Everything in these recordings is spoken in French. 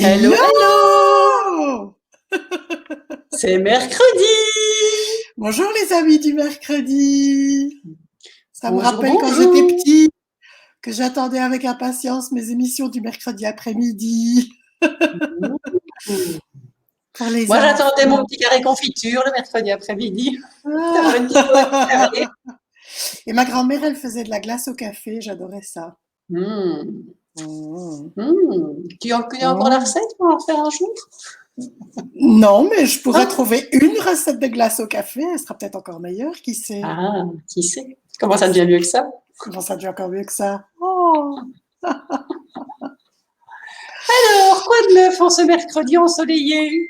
Hello, Yo! c'est mercredi. Bonjour les amis du mercredi. Ça me Bonjour, rappelle quand j'étais bonjour. petit que j'attendais avec impatience mes émissions du mercredi après-midi Mmh. pour les Moi, j'attendais mon enfants. petit carré confiture le mercredi après-midi. D'avoir une petite journée de Ah. carré. Et ma grand-mère, elle faisait de la glace au café, j'adorais ça. Mmh. Mm. Tu connais encore la Mm. recette pour en faire un jour? Non, mais je pourrais Ah, trouver une recette de glace au café, elle sera peut-être encore meilleure, qui sait? ah, qui sait? Comment Qui ça devient sait? mieux que ça? Comment ça devient encore mieux que ça? Oh! Alors, quoi de neuf en ce mercredi ensoleillé?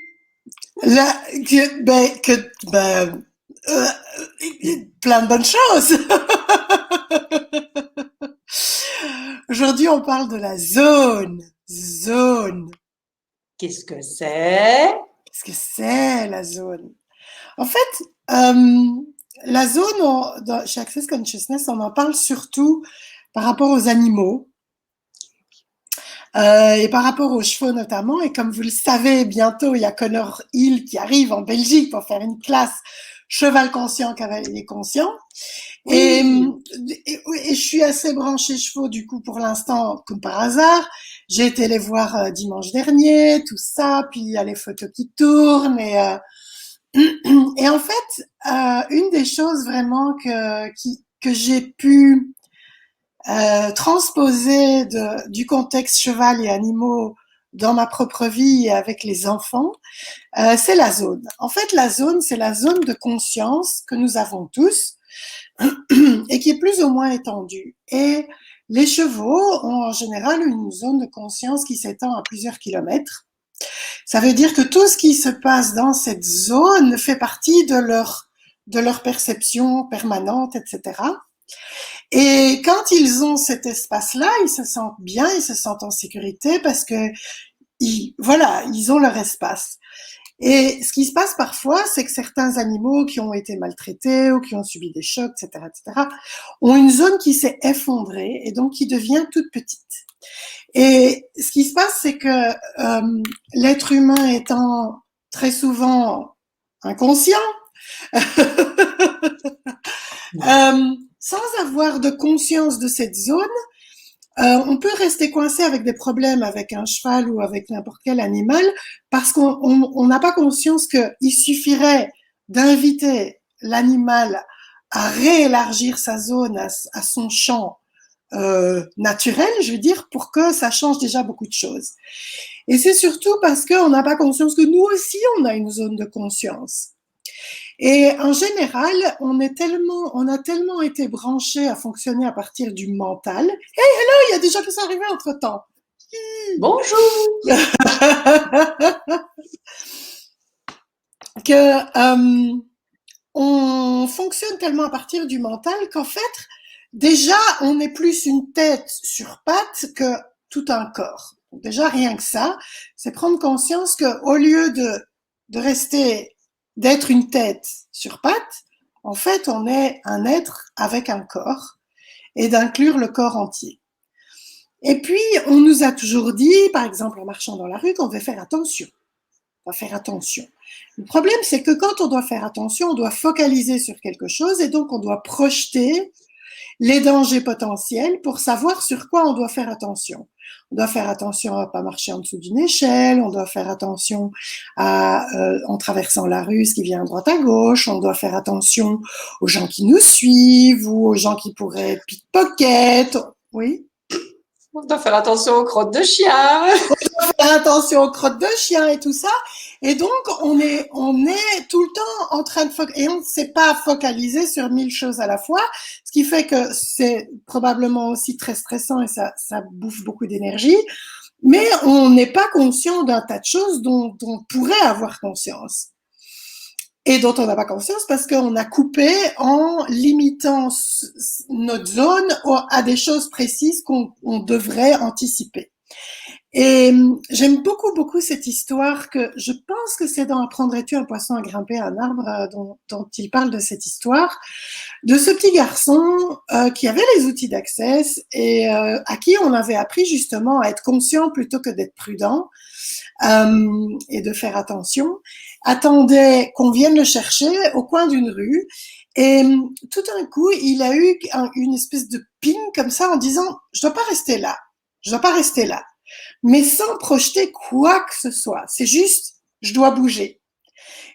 Là, euh, plein de bonnes choses. Aujourd'hui, on parle de la zone. Zone. Qu'est-ce que c'est? Qu'est-ce que c'est la zone? En fait, euh, la zone, chez Access Consciousness, on en parle surtout par rapport aux animaux et par rapport aux chevaux notamment. Et comme vous le savez, bientôt, il y a Connor Hill qui arrive en Belgique pour faire une classe cheval conscient, cavalier conscient. Et, Oui. et je suis assez branchée chevaux du coup pour l'instant, comme par hasard. J'ai été les voir dimanche dernier, tout ça, puis il y a les photos qui tournent. Et en fait, une des choses vraiment que j'ai pu transposer du contexte cheval et animaux dans ma propre vie et avec les enfants, c'est la zone. En fait, la zone, c'est la zone de conscience que nous avons tous et qui est plus ou moins étendue. Et les chevaux ont en général une zone de conscience qui s'étend à plusieurs kilomètres. Ça veut dire que tout ce qui se passe dans cette zone fait partie de leur perception permanente, etc. Et quand ils ont cet espace-là, ils se sentent bien, ils se sentent en sécurité parce que voilà, ils ont leur espace. Et ce qui se passe parfois, c'est que certains animaux qui ont été maltraités ou qui ont subi des chocs, etc., etc., ont une zone qui s'est effondrée et donc qui devient toute petite. Et ce qui se passe, c'est que l'être humain étant très souvent inconscient, sans avoir de conscience de cette zone, on peut rester coincé avec des problèmes avec un cheval ou avec n'importe quel animal parce qu'on n'a pas conscience qu'il suffirait d'inviter l'animal à réélargir sa zone, à son champ naturel, je veux dire, pour que ça change déjà beaucoup de choses. Et c'est surtout parce qu'on n'a pas conscience que nous aussi, on a une zone de conscience. Et en général, on a tellement été branchés à fonctionner à partir du mental. Il y a des gens qui sont arrivés entre temps. Bonjour. Que on fonctionne tellement à partir du mental qu'en fait, déjà, on est plus une tête sur pattes que tout un corps. Donc déjà, rien que ça, c'est prendre conscience que au lieu de rester, d'être une tête sur pattes, en fait, on est un être avec un corps et d'inclure le corps entier. Et puis, on nous a toujours dit, par exemple en marchant dans la rue, qu'on devait faire attention. On doit faire attention. Le problème, c'est que quand on doit faire attention, on doit focaliser sur quelque chose et donc on doit projeter les dangers potentiels pour savoir sur quoi on doit faire attention. On doit faire attention à ne pas marcher en dessous d'une échelle, on doit faire attention en traversant la rue, ce qui vient à droite à gauche, on doit faire attention aux gens qui nous suivent ou aux gens qui pourraient pickpocket. Oui. On doit faire attention aux crottes de chien. Faire attention aux crottes de chien et tout ça. Et donc, on est tout le temps en train de et on ne sait pas focaliser sur 1000 choses à la fois, ce qui fait que c'est probablement aussi très stressant et ça bouffe beaucoup d'énergie. Mais on n'est pas conscient d'un tas de choses dont on pourrait avoir conscience et dont on n'a pas conscience parce qu'on a coupé en limitant notre zone à des choses précises qu'on devrait anticiper. Et j'aime beaucoup, beaucoup cette histoire que je pense que c'est dans Apprendrais-tu un poisson à grimper à un arbre dont il parle de cette histoire, de ce petit garçon qui avait les outils d'Access et à qui on avait appris justement à être conscient plutôt que d'être prudent et de faire attention, attendait qu'on vienne le chercher au coin d'une rue et tout d'un coup, il a eu une espèce de ping comme ça en disant « je dois pas rester là, je dois pas rester là ». Mais sans projeter quoi que ce soit. C'est juste, je dois bouger.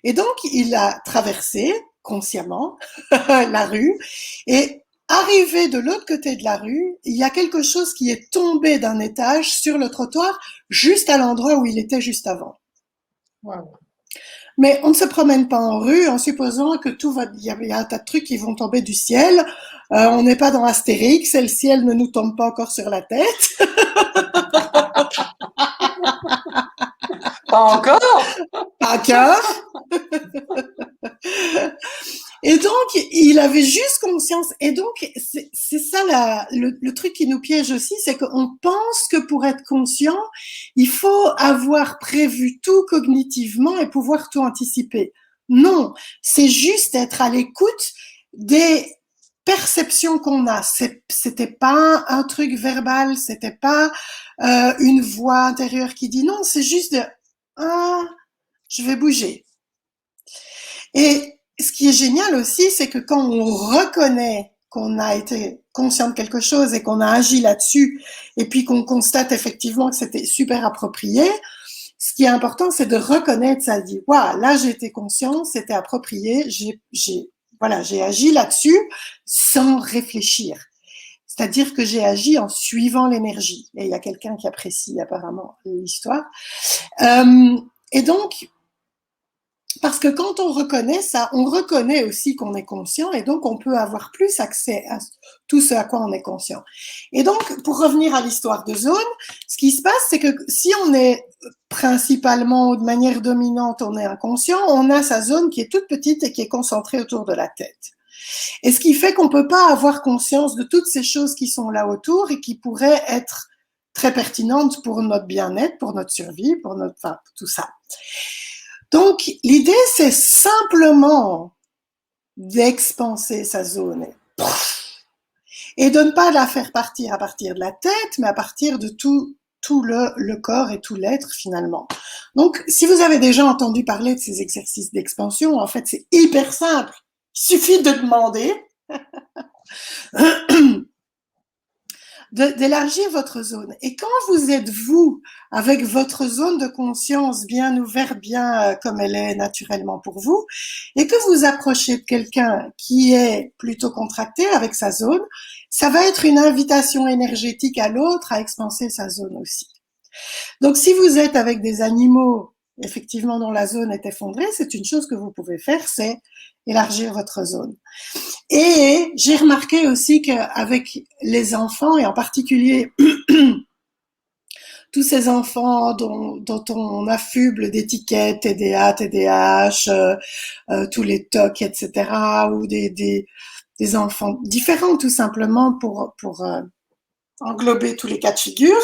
Et donc, il a traversé consciemment la rue et arrivé de l'autre côté de la rue, il y a quelque chose qui est tombé d'un étage sur le trottoir, juste à l'endroit où il était juste avant. Wow. Mais on ne se promène pas en rue en supposant que tout va, il y a un tas de trucs qui vont tomber du ciel. On n'est pas dans Astérix et le ciel ne nous tombe pas encore sur la tête. Pas encore. Pas qu'un. Et donc, il avait juste conscience. Et donc, c'est ça le truc qui nous piège aussi, c'est qu'on pense que pour être conscient, il faut avoir prévu tout cognitivement et pouvoir tout anticiper. Non, c'est juste être à l'écoute des perceptions qu'on a. C'était pas un truc verbal, c'était pas une voix intérieure qui dit non, c'est juste de je vais bouger. Et ce qui est génial aussi, c'est que quand on reconnaît qu'on a été conscient de quelque chose et qu'on a agi là-dessus, et puis qu'on constate effectivement que c'était super approprié, ce qui est important, c'est de reconnaître ça, dit, waouh, là j'ai été conscient, c'était approprié, j'ai agi là-dessus sans réfléchir. C'est-à-dire que j'ai agi en suivant l'énergie. Et il y a quelqu'un qui apprécie apparemment l'histoire. Et donc, parce que quand on reconnaît ça, on reconnaît aussi qu'on est conscient et donc on peut avoir plus accès à tout ce à quoi on est conscient. Et donc, pour revenir à l'histoire de zone, ce qui se passe, c'est que si on est principalement ou de manière dominante, on est inconscient, on a sa zone qui est toute petite et qui est concentrée autour de la tête. Et ce qui fait qu'on ne peut pas avoir conscience de toutes ces choses qui sont là autour et qui pourraient être très pertinentes pour notre bien-être, pour notre survie, pour tout ça. Donc, l'idée, c'est simplement d'expanser sa zone et de ne pas la faire partir à partir de la tête, mais à partir de tout le corps et tout l'être finalement. Donc, si vous avez déjà entendu parler de ces exercices d'expansion, en fait, c'est hyper simple. Il suffit de demander d'élargir votre zone. Et quand vous êtes vous, avec votre zone de conscience bien ouverte, bien comme elle est naturellement pour vous, et que vous approchez de quelqu'un qui est plutôt contracté avec sa zone, ça va être une invitation énergétique à l'autre à expanser sa zone aussi. Donc si vous êtes avec des animaux, effectivement dont la zone est effondrée, c'est une chose que vous pouvez faire, c'est élargir votre zone. Et j'ai remarqué aussi qu'avec les enfants, et en particulier tous ces enfants dont on affuble d'étiquettes, TDA, TDAH, tous les TOC, etc., ou des enfants différents tout simplement pour englober tous les cas de figure.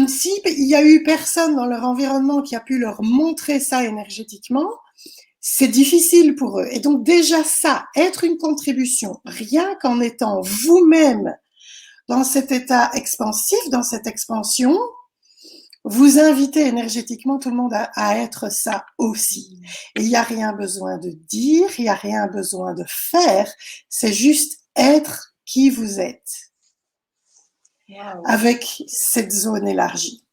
Si il y a eu personne dans leur environnement qui a pu leur montrer ça énergétiquement, c'est difficile pour eux. Et donc déjà ça, être une contribution, rien qu'en étant vous-même dans cet état expansif, dans cette expansion, vous invitez énergétiquement tout le monde à être ça aussi. Et il n'y a rien besoin de dire, il n'y a rien besoin de faire, c'est juste être qui vous êtes. Wow. Avec cette zone élargie.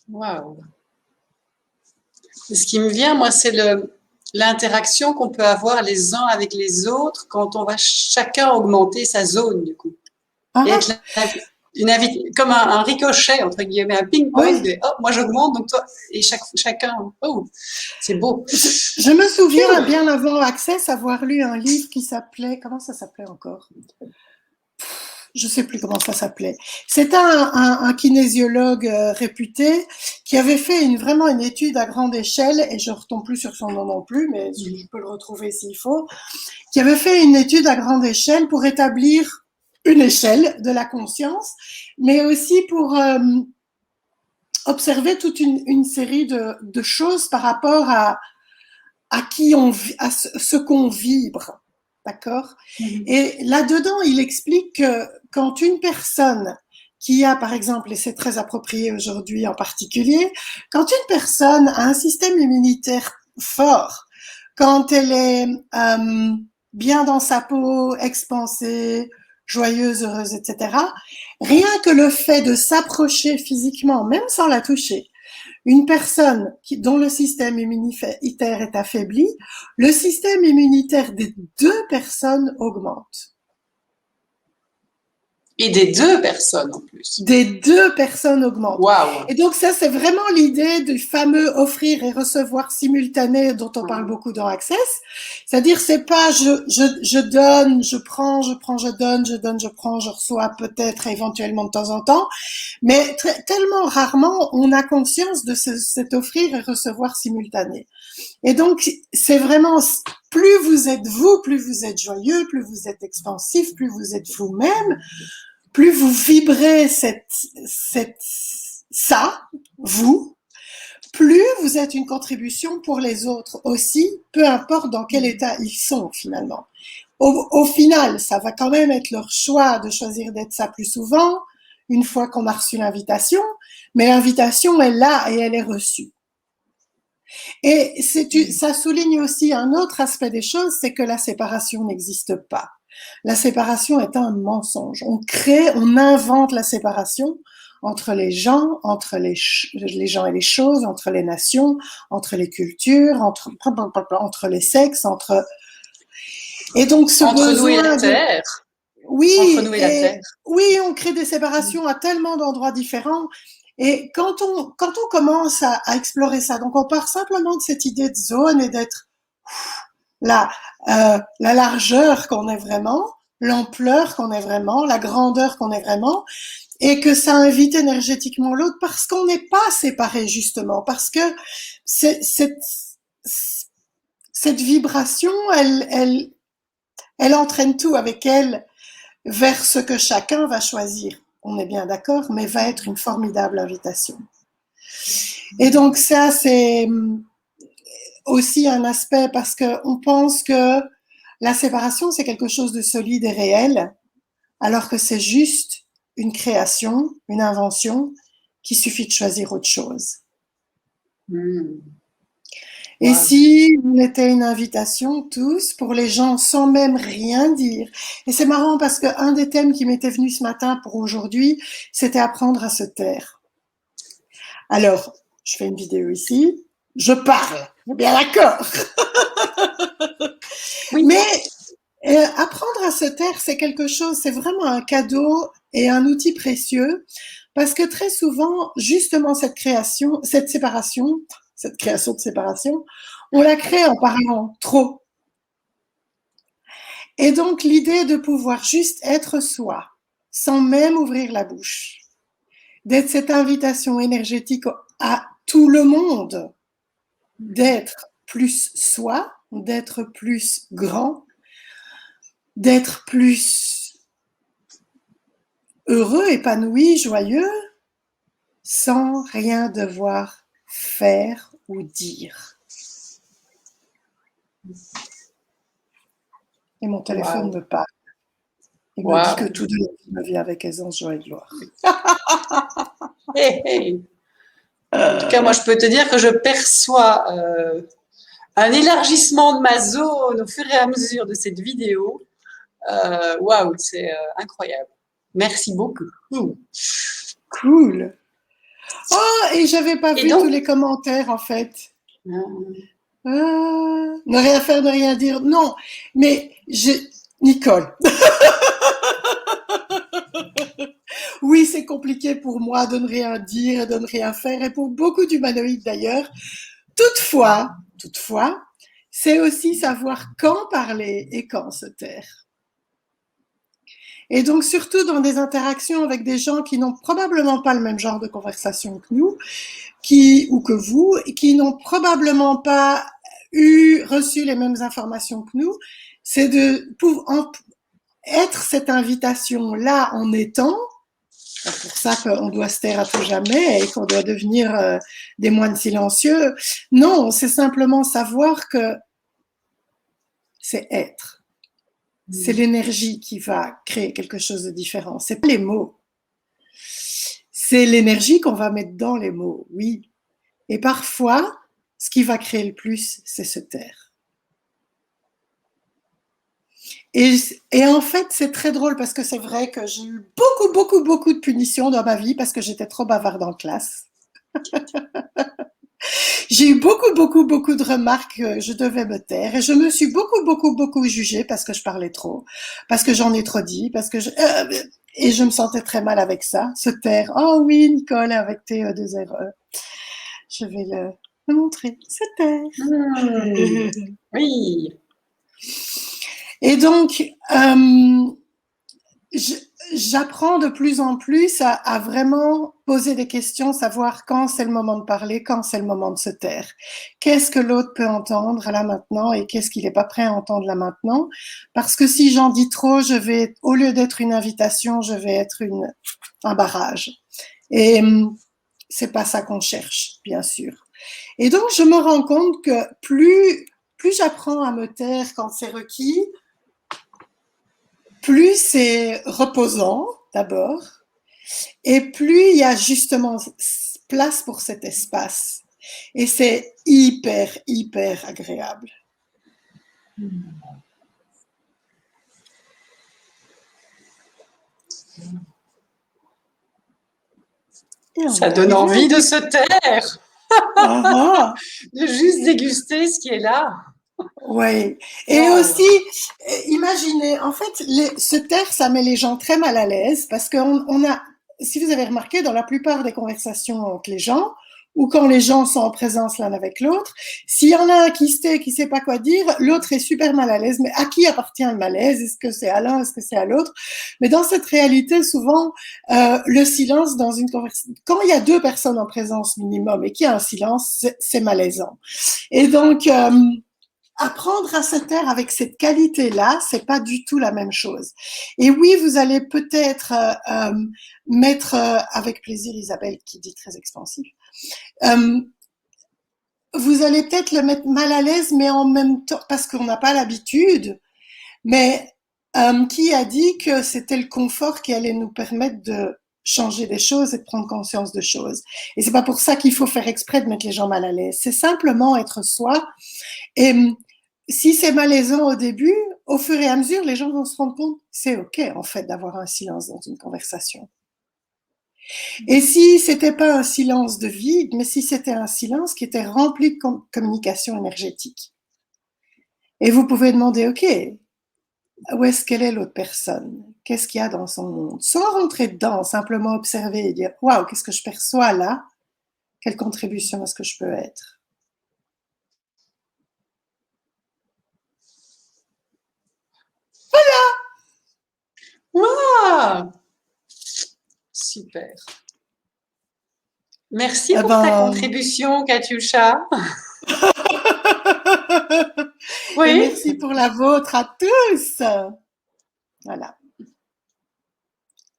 Waouh. Ce qui me vient, moi, c'est l'interaction qu'on peut avoir les uns avec les autres quand on va chacun augmenter sa zone, du coup. Et être comme un ricochet, entre guillemets, un ping-pong. Oui. Oh, moi, j'augmente, donc toi, et chacun. Oh, c'est beau. Je me souviens, bien avant Access, avoir lu un livre qui s'appelait, comment ça s'appelait encore ? Je sais plus comment ça s'appelait. C'était un kinésiologue réputé qui avait fait vraiment une étude à grande échelle, et je ne retombe plus sur son nom non plus, mais je peux le retrouver s'il faut, qui avait fait une étude à grande échelle pour établir une échelle de la conscience, mais aussi pour observer toute une série de choses par rapport à qui à ce qu'on vibre. D'accord? Et là-dedans, il explique que quand une personne qui a, par exemple, et c'est très approprié aujourd'hui en particulier, quand une personne a un système immunitaire fort, quand elle est bien dans sa peau, expansée, joyeuse, heureuse, etc., rien que le fait de s'approcher physiquement, même sans la toucher, une personne dont le système immunitaire est affaibli, le système immunitaire des deux personnes augmente. Et des deux personnes en plus. Des deux personnes augmentent. Wow. Et donc ça, c'est vraiment l'idée du fameux offrir et recevoir simultané dont on parle beaucoup dans Access. C'est-à-dire, c'est pas je donne, je prends, je donne, je prends, je reçois peut-être éventuellement de temps en temps, mais tellement rarement on a conscience de cet offrir et recevoir simultané. Et donc, c'est vraiment, plus vous êtes vous, plus vous êtes joyeux, plus vous êtes expansif, plus vous êtes vous-même, plus vous vibrez ça, vous, plus vous êtes une contribution pour les autres aussi, peu importe dans quel état ils sont finalement. Au final, ça va quand même être leur choix de choisir d'être ça plus souvent, une fois qu'on a reçu l'invitation, mais l'invitation est là et elle est reçue. Et ça souligne aussi un autre aspect des choses, c'est que la séparation n'existe pas. La séparation est un mensonge. On invente la séparation entre les gens, entre les gens et les choses, entre les nations, entre les cultures, entre les sexes, et donc ce entre besoin nous et la terre. Oui, entre nous et la terre. Oui, on crée des séparations à tellement d'endroits différents. Et quand on commence à explorer ça, donc on part simplement de cette idée de zone et d'être la largeur qu'on est vraiment, l'ampleur qu'on est vraiment, la grandeur qu'on est vraiment, et que ça invite énergétiquement l'autre parce qu'on n'est pas séparés justement, parce que cette vibration, elle entraîne tout avec elle vers ce que chacun va choisir. On est bien d'accord, mais va être une formidable invitation. Et donc ça, c'est aussi un aspect parce qu'on pense que la séparation, c'est quelque chose de solide et réel, alors que c'est juste une création, une invention, qu'il suffit de choisir autre chose. Et si on était une invitation tous pour les gens sans même rien dire. Et c'est marrant parce qu'un des thèmes qui m'était venu ce matin pour aujourd'hui, c'était apprendre à se taire. Alors, je fais une vidéo ici, je parle, bien d'accord. Oui. Mais apprendre à se taire, c'est quelque chose, c'est vraiment un cadeau et un outil précieux parce que très souvent, justement, cette création de séparation, on la crée en parlant trop. Et donc, l'idée de pouvoir juste être soi, sans même ouvrir la bouche, d'être cette invitation énergétique à tout le monde, d'être plus soi, d'être plus grand, d'être plus heureux, épanoui, joyeux, sans rien devoir faire ou dire. Et mon téléphone me parle. Il me dit que tout de suite me vient avec aisance, joie et gloire. Hey, hey. En tout cas, moi, je peux te dire que je perçois un élargissement de ma zone au fur et à mesure de cette vidéo. Waouh, c'est incroyable. Merci beaucoup. Cool. Oh, et j'avais pas vu tous les commentaires, en fait. Ne rien faire, ne rien dire. Non, mais Nicole. Oui, c'est compliqué pour moi de ne rien dire et de ne rien faire, et pour beaucoup d'humanoïdes d'ailleurs. Toutefois, c'est aussi savoir quand parler et quand se taire. Et donc, surtout dans des interactions avec des gens qui n'ont probablement pas le même genre de conversation que nous, ou que vous, qui n'ont probablement pas reçu les mêmes informations que nous, c'est de être cette invitation-là en étant, c'est pour ça qu'on doit se taire à tout jamais et qu'on doit devenir des moines silencieux. Non, c'est simplement savoir que c'est être. C'est l'énergie qui va créer quelque chose de différent. C'est pas les mots. C'est l'énergie qu'on va mettre dans les mots, oui. Et parfois, ce qui va créer le plus, c'est se taire. Et en fait, c'est très drôle parce que c'est vrai que j'ai eu beaucoup de punitions dans ma vie parce que j'étais trop bavarde en classe. J'ai eu beaucoup de remarques que je devais me taire et je me suis beaucoup jugée parce que je parlais trop, parce que j'en ai trop dit, et je me sentais très mal avec ça, se taire. Oh oui, Nicole, avec tes deux RE. Je vais le montrer, se taire. Oui. Et donc, j'apprends de plus en plus à vraiment poser des questions, savoir quand c'est le moment de parler, quand c'est le moment de se taire. Qu'est-ce que l'autre peut entendre là maintenant et qu'est-ce qu'il n'est pas prêt à entendre là maintenant? Parce que si j'en dis trop, au lieu d'être une invitation, je vais être un barrage. Et c'est pas ça qu'on cherche, bien sûr. Et donc, je me rends compte que plus j'apprends à me taire quand c'est requis, plus c'est reposant d'abord, et plus il y a justement place pour cet espace. Et c'est hyper agréable. Ça donne envie de se taire. De juste déguster ce qui est là. Oui. Et aussi, imaginez, en fait, se taire, ça met les gens très mal à l'aise parce si vous avez remarqué, dans la plupart des conversations entre les gens, ou quand les gens sont en présence l'un avec l'autre, s'il y en a un qui sait pas quoi dire, l'autre est super mal à l'aise. Mais à qui appartient le malaise? Est-ce que c'est à l'un? Est-ce que c'est à l'autre? Mais dans cette réalité, souvent, le silence dans une conversation, quand il y a deux personnes en présence minimum et qu'il y a un silence, c'est malaisant. Et donc, apprendre à se taire avec cette qualité-là, c'est pas du tout la même chose. Et oui, vous allez peut-être mettre avec plaisir Isabelle qui dit très expansif. Vous allez peut-être le mettre mal à l'aise, mais en même temps parce qu'on n'a pas l'habitude. Mais qui a dit que c'était le confort qui allait nous permettre de changer des choses et de prendre conscience de choses? Et c'est pas pour ça qu'il faut faire exprès de mettre les gens mal à l'aise. C'est simplement être soi. Et si c'est malaisant au début, au fur et à mesure, les gens vont se rendre compte, c'est ok en fait d'avoir un silence dans une conversation. Et si c'était pas un silence de vide, mais si c'était un silence qui était rempli de communication énergétique. Et vous pouvez demander, ok, où est-ce qu'elle est l'autre personne? Qu'est-ce qu'il y a dans son monde? Sans rentrer dedans, simplement observer et dire, waouh, qu'est-ce que je perçois là? Quelle contribution est-ce que je peux être? Voilà! Wow! Super. Merci pour ta contribution, Katyusha. Oui. Et merci pour la vôtre à tous. Voilà.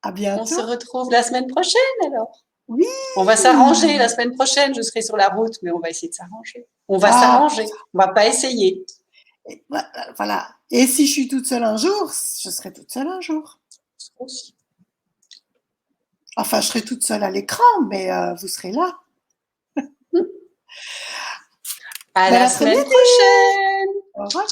À bientôt. On se retrouve la semaine prochaine alors. Oui. On va s'arranger la semaine prochaine. Je serai sur la route, mais on va essayer de s'arranger. On va s'arranger. On va pas essayer. Et voilà. Et si je suis toute seule un jour, je serai toute seule un jour. Aussi. Enfin, je serai toute seule à l'écran, mais vous serez là. À la semaine prochaine. Au revoir.